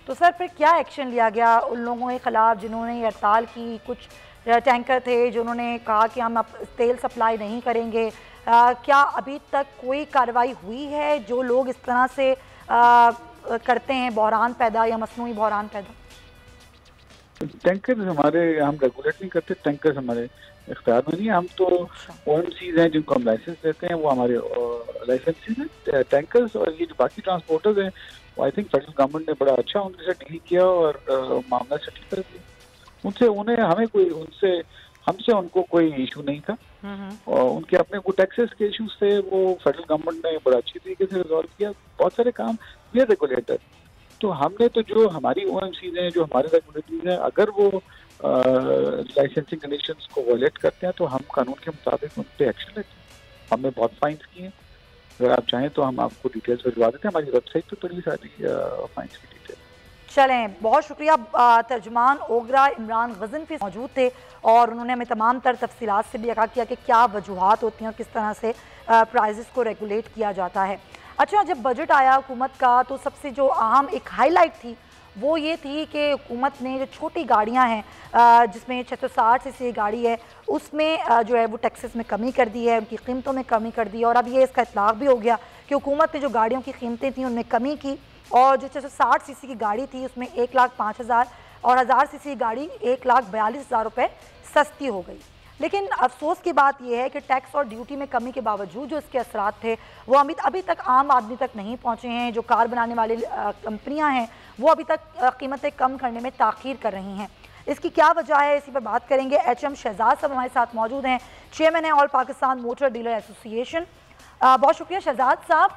तो सर फिर क्या एक्शन लिया गया उन लोगों के ख़िलाफ़ जिन्होंने हड़ताल की? कुछ टैंकर थे जिन्होंने कहा कि हम अब तेल सप्लाई नहीं करेंगे। क्या अभी तक कोई कार्रवाई हुई है जो लोग इस तरह से करते हैं बहरान पैदा या मसनूई बहरान पैदा? टैंकर हमारे हम रेगुलेट नहीं करते, टैंकर हमारे इख्तियार में नहीं है। हम तो OMCs हैं जिनको हम लाइसेंस देते हैं, वो हमारे लाइसेंसेज हैं टैंकर्स। और ये जो बाकी ट्रांसपोर्टर्स हैं वो आई थिंक फेडरल गवर्नमेंट ने बड़ा अच्छा उनके साथ डील किया और मामला सेटल कर दिया उनसे। उन्हें हमें कोई हमसे उनको कोई इशू नहीं था और उनके अपने को टैक्सेस के इश्यूज थे, वो फेडरल गवर्नमेंट ने बड़ा अच्छी तरीके से रिजॉल्व किया। बहुत सारे काम ये रेगुलेटर, तो हमने तो जो हमारी OMCs हैं, जो हमारे रेगुलेटरीज हैं, अगर वो लाइसेंसिंग कंडीशंस को वॉयलेट करते हैं तो हम कानून के मुताबिक उन पर एक्शन लेते हैं। हमने बहुत फाइन्स किए हैं, अगर आप चाहें तो हम आपको डिटेल्स भिजवा देते हैं। हमारी वेबसाइट पर बड़ी सारी फाइन्स की डिटेल। चलें, बहुत शुक्रिया। तर्जुमान ओगरा इमरान गजनफी मौजूद थे और उन्होंने हमें तमाम तर तफसीलात से भी आगाह किया कि क्या वजूहात होती हैं और किस तरह से प्राइजेस को रेगुलेट किया जाता है। अच्छा, जब बजट आया हुकूमत का तो सबसे जो अहम एक हाईलाइट थी वो ये थी कि हुकूमत ने जो छोटी गाड़ियां हैं जिसमें 660 सीसी गाड़ी है उसमें जो है वो टैक्सेस में कमी कर दी है, उनकी कीमतों में कमी कर दी है। और अब ये इसका इतलाक़ भी हो गया कि हुकूमत ने जो गाड़ियों की कीमतें थी उनमें कमी की और जो 660 सीसी की गाड़ी थी उसमें 1,05,000 और 1000 सीसी की गाड़ी 1,42,000 रुपये सस्ती हो गई। लेकिन अफसोस की बात यह है कि टैक्स और ड्यूटी में कमी के बावजूद जो इसके असरात थे वो अभी तक आम आदमी तक नहीं पहुँचे हैं। जो कार बनाने वाली कंपनियाँ हैं वो अभी तक कीमतें कम करने में ताख़ीर कर रही हैं। इसकी क्या वजह है, इसी पर बात करेंगे। HM शहजाद साहब हमारे साथ मौजूद हैं, चेयरमैन है all Pakistan motor dealer association. बहुत शुक्रिया शहजाद साहब।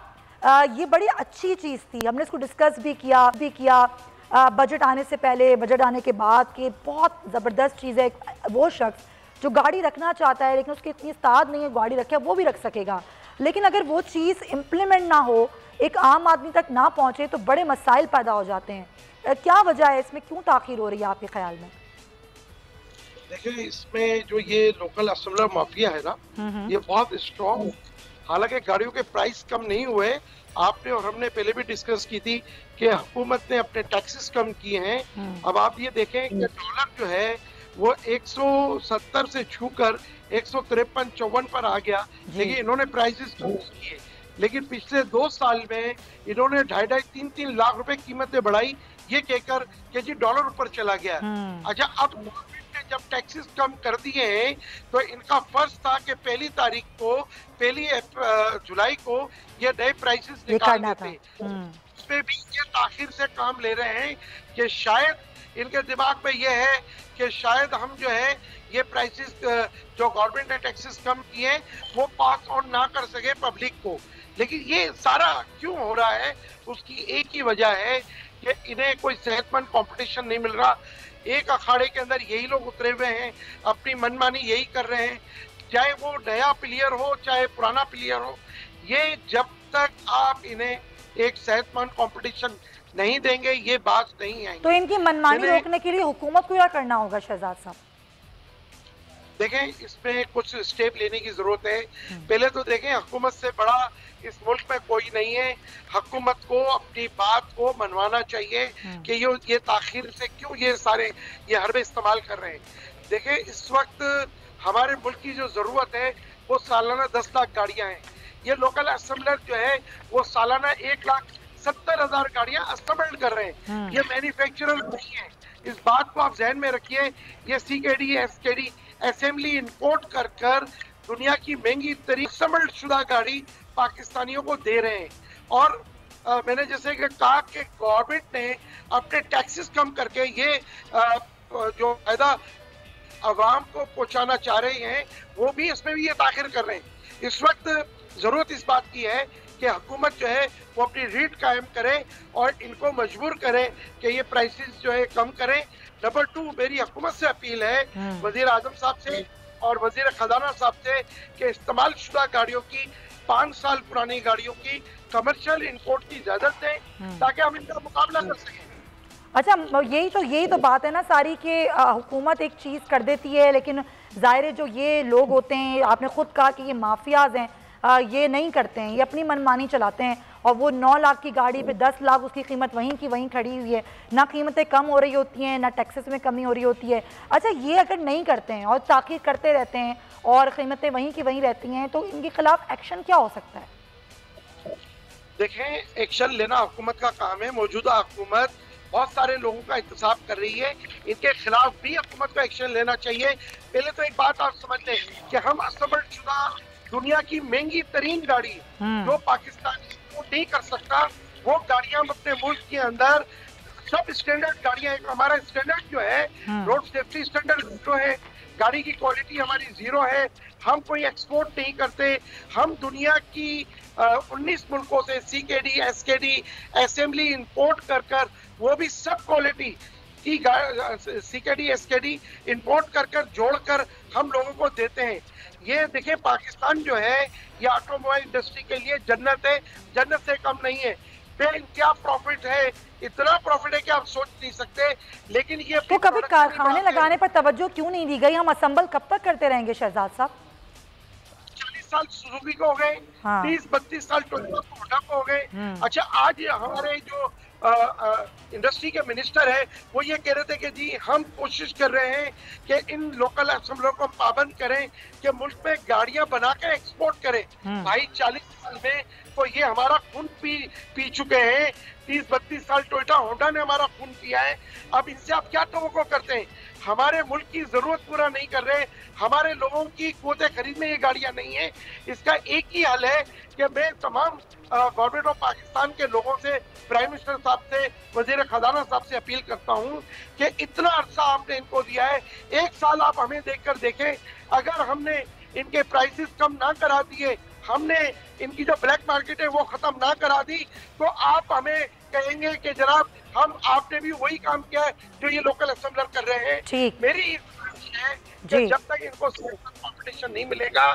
ये बड़ी अच्छी चीज़ थी, हमने इसको डिस्कस भी किया बजट आने से पहले, बजट आने के बाद कि बहुत ज़बरदस्त चीज़ है। वो शख्स जो गाड़ी रखना चाहता है लेकिन उसकी इतनी इस्ताद नहीं है गाड़ी रखे, वो भी रख सकेगा। लेकिन अगर वो चीज़ इम्प्लीमेंट ना हो, एक आम आदमी तक ना पहुँचे तो बड़े मसाइल पैदा हो जाते हैं। क्या वजह है इसमें, क्यों ताख़ीर हो रही है आपके ख्याल में? देखिए, इसमें जो ये लोकल असेंबलर माफिया है ना, ये बहुत स्ट्रॉन्ग। हालांकि गाड़ियों के प्राइस कम नहीं हुए, आपने और हमने पहले भी डिस्कस की थी कि हुकूमत ने अपने टैक्सेस कम किए हैं। अब आप ये देखें कि डॉलर जो है वो 170 से छूकर 153-54 पर आ गया, लेकिन इन्होंने प्राइसेस कम किए। लेकिन पिछले 2 साल में इन्होंने 2.5-3 लाख रुपए कीमतें बढ़ाई, ये कहकर कि जी डॉलर ऊपर चला गया। अच्छा, अब गवर्नमेंट ने जब टैक्सेस कम कर दिए हैं तो इनका फर्ज था कि 1 जुलाई को ये नए प्राइसेस निकाल देते। उसमें भी ये ताखिर से काम ले रहे हैं कि शायद इनके दिमाग में ये है कि शायद हम जो है ये प्राइसेस जो गवर्नमेंट ने टैक्सेस कम किए हैं वो पास ऑन ना कर सके पब्लिक को। लेकिन ये सारा क्यों हो रहा है, उसकी एक ही वजह है कि इन्हें कोई सेहतमंद कंपटीशन नहीं मिल रहा। एक अखाड़े के अंदर यही लोग उतरे हुए हैं, अपनी मनमानी यही कर रहे हैं, चाहे वो नया प्लेयर हो चाहे पुराना प्लेयर हो। ये जब तक आप इन्हें एक सेहतमंद कंपटीशन नहीं देंगे ये बात नहीं आएगी। तो इनकी मनमानी रोकने के लिए हुकूमत को क्या करना होगा शहजाद साहब? देखें, इसमें कुछ स्टेप लेने की जरूरत है। पहले तो देखें, हुकूमत से बड़ा इस मुल्क में कोई नहीं है। हुकूमत को अपनी बात को मनवाना चाहिए कि ये ताखिर से क्यों ये हरबे इस्तेमाल कर रहे हैं। देखें, इस वक्त हमारे मुल्क की जो जरूरत है वो सालाना 10 लाख गाड़ियां हैं। ये लोकल असेंबलर जो है वो सालाना 1,70,000 गाड़ियां असेंबल्ड कर रहे हैं। ये मैन्युफैक्चरर नहीं है, इस बात को आप जहन में रखिए। ये CKD SKD असेंबली इंपोर्ट कर दुनिया की महंगी तरीन असेंबल्ड शुदा गाड़ी पाकिस्तानियों को दे रहे हैं। और मैंने जैसे कि कहा कि गवर्नमेंट ने अपने टैक्सेस कम करके ये जो फायदा अवाम को पहुंचाना चाह रहे हैं वो भी इसमें भी ये ताखिर कर रहे हैं। इस वक्त जरूरत इस बात की है कि हुकूमत जो है वो अपनी रीट कायम करे और इनको मजबूर करे कि ये प्राइसेस जो है कम करें। नंबर 2, मेरी हुकूमत से अपील है वजीर आजम साहब से और वजीर खजाना साहब से कि इस्तेमाल शुदा गाड़ियों की 5 साल पुरानी गाड़ियों की कमर्शियल इंपोर्ट की इजाजत दें ताकि हम इनका मुकाबला कर सकें। अच्छा, यही तो बात है ना सारी कि हुकूमत एक चीज़ कर देती है लेकिन ज़ाहिर है जो ये लोग होते हैं, आपने खुद कहा कि ये माफियाज हैं, ये नहीं करते हैं, ये अपनी मनमानी चलाते हैं और वो 9 लाख की गाड़ी पे 10 लाख उसकी कीमत वहीं की वहीं खड़ी हुई है, ना कीमतें कम हो रही होती हैं ना टैक्सेस में कमी हो रही होती है। अच्छा, ये अगर नहीं करते हैं और ताकीद करते रहते हैं और कीमतें वहीं की वहीं रहती हैं तो इनके खिलाफ एक्शन क्या हो सकता है? देखें, एक्शन लेना हुकूमत का काम है। मौजूदा हुकूमत बहुत सारे लोगों का इंतजाम कर रही है, इनके खिलाफ भी हुकूमत को एक्शन लेना चाहिए। पहले तो एक बात आप समझ लें कि हम असम्बलशुदा दुनिया की महंगी तरीन गाड़ी जो पाकिस्तान एक्सपोर्ट नहीं कर सकता, वो गाड़ियां हम अपने मुल्क के अंदर सब स्टैंडर्ड गाड़ियां, हमारा स्टैंडर्ड जो है रोड सेफ्टी स्टैंडर्ड जो है, गाड़ी की क्वालिटी हमारी जीरो है। हम कोई एक्सपोर्ट नहीं करते। हम दुनिया की 19 मुल्कों से CKD, SKD असेंबली इंपोर्ट कर वो भी सब क्वालिटी की CKD, SKD इंपोर्ट कर जोड़कर हम लोगों को देते हैं। ये देखिए, पाकिस्तान जो है ये ऑटोमोबाइल इंडस्ट्री के लिए जन्नत है, जन्नत से कम नहीं है। क्या प्रॉफिट है, इतना प्रॉफिट है कि आप सोच नहीं सकते। लेकिन ये तो कभी कारखाने लगाने पर तवज्जो क्यों नहीं दी गई? हम असेंबल कब तक करते रहेंगे शहजाद साहब? 40 साल सुजुकी को हो गए, 30-32 साल टोयोटा को हो गए। अच्छा, आज हमारे जो इंडस्ट्री के मिनिस्टर है वो ये कह रहे थे कि जी हम कोशिश कर रहे हैं कि इन लोकल असेंबलरों को पाबंद करें कि मुल्क में गाड़ियां बनाकर एक्सपोर्ट करें। भाई 40 साल में तो ये हमारा खून पी चुके हैं। 30-32 साल टोयोटा होंडा ने हमारा खून पिया है। अब इनसे आप क्या तवक्को करते हैं? हमारे मुल्क की जरूरत पूरा नहीं कर रहे, हमारे लोगों की क़ुव्वत खरीद में ये गाड़ियां नहीं है। इसका एक ही हल है कि मैं तमाम गवर्नमेंट ऑफ पाकिस्तान के लोगों से, प्राइम मिनिस्टर साहब से, वजीर खजाना साहब से अपील करता हूं कि इतना अरसा आपने इनको दिया है, 1 साल आप हमें देखकर देखें। अगर हमने इनके प्राइसेस कम ना करा दिए, हमने इनकी जो ब्लैक मार्केट है वो खत्म ना करा दी, तो आप हमें कहेंगे कि जनाब आपने भी वही काम किया है जो ये लोकल असेंबलर कर रहे हैं। मेरी है कि जब तक इनको कॉम्पिटिशन नहीं मिलेगा,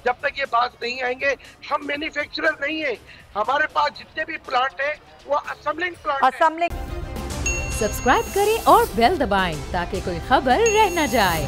जब तक ये बात नहीं आएंगे, हम मैन्युफैक्चरर नहीं है, हमारे पास जितने भी प्लांट है वो असेंबलिंग प्लांट है। सब्सक्राइब करें और बेल दबाएं ताकि कोई खबर रह न जाए।